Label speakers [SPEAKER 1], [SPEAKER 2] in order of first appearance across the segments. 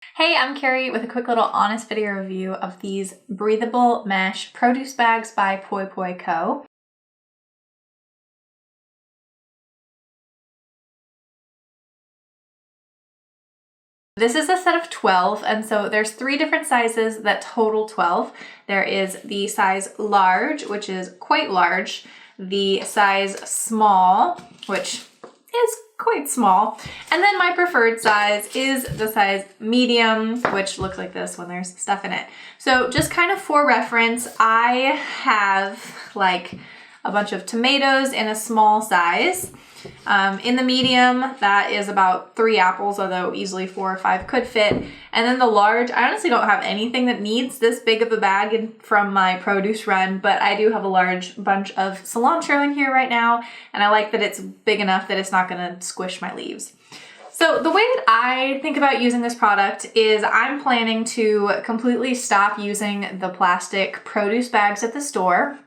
[SPEAKER 1] Hey, I'm Carrie with a quick little honest video review of these breathable mesh produce bags by Poipoico. This is a set of 12, and so there's 3 different sizes that total 12. There is the size large, which is quite large, the size small, which is quite small, and then my preferred size is the size medium, which looks like this when there's stuff in it. So just kind of for reference, I have like a bunch of tomatoes in a small size. In the medium, that is about 3 apples, although easily 4 or 5 could fit. And then the large, I honestly don't have anything that needs this big of a bag from my produce run, but I do have a large bunch of cilantro in here right now, and I like that it's big enough that it's not gonna squish my leaves. So the way that I think about using this product is I'm planning to completely stop using the plastic produce bags at the store.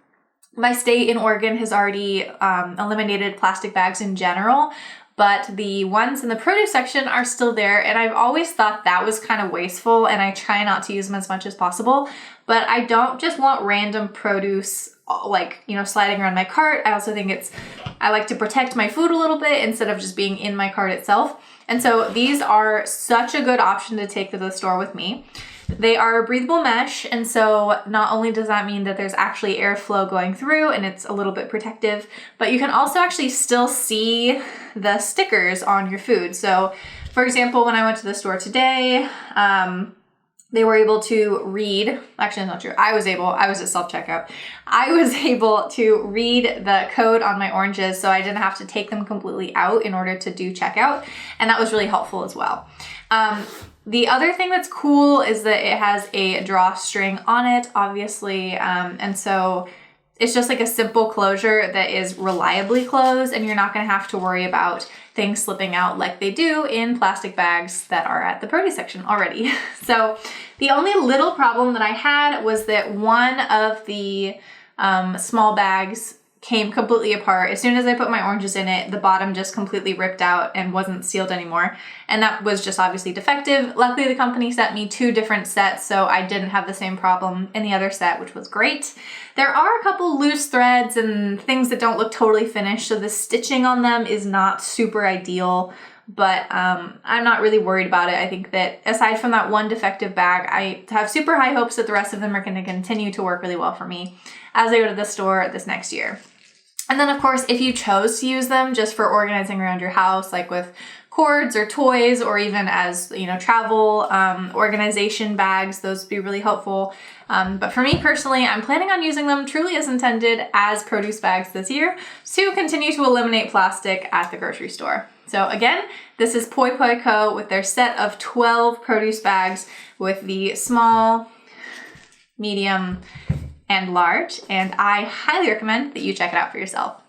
[SPEAKER 1] My state in Oregon has already eliminated plastic bags in general, but the ones in the produce section are still there, and I've always thought that was kind of wasteful, and I try not to use them as much as possible. But I don't just want random produce sliding around my cart. I also think I like to protect my food a little bit instead of just being in my cart itself. And so these are such a good option to take to the store with me. They are breathable mesh, and so not only does that mean that there's actually airflow going through and it's a little bit protective, but you can also actually still see the stickers on your food. So for example, when I went to the store today, they were able to read, actually that's not true, I was at self-checkout. I was able to read the code on my oranges, so I didn't have to take them completely out in order to do checkout, and that was really helpful as well. The other thing that's cool is that it has a drawstring on it, obviously, and so it's just like a simple closure that is reliably closed, and you're not gonna have to worry about things slipping out like they do in plastic bags that are at the produce section already. So the only little problem that I had was that one of the small bags came completely apart. As soon as I put my oranges in it, the bottom just completely ripped out and wasn't sealed anymore. And that was just obviously defective. Luckily, the company sent me 2 different sets, so I didn't have the same problem in the other set, which was great. There are a couple loose threads and things that don't look totally finished, so the stitching on them is not super ideal, but I'm not really worried about it. I think that aside from that one defective bag, I have super high hopes that the rest of them are gonna continue to work really well for me as I go to the store this next year. And then of course, if you chose to use them just for organizing around your house, like with cords or toys, or even as, travel organization bags, those would be really helpful. But for me personally, I'm planning on using them truly as intended as produce bags this year to continue to eliminate plastic at the grocery store. So again, this is Poipoico with their set of 12 produce bags with the small, medium, and large, and I highly recommend that you check it out for yourself.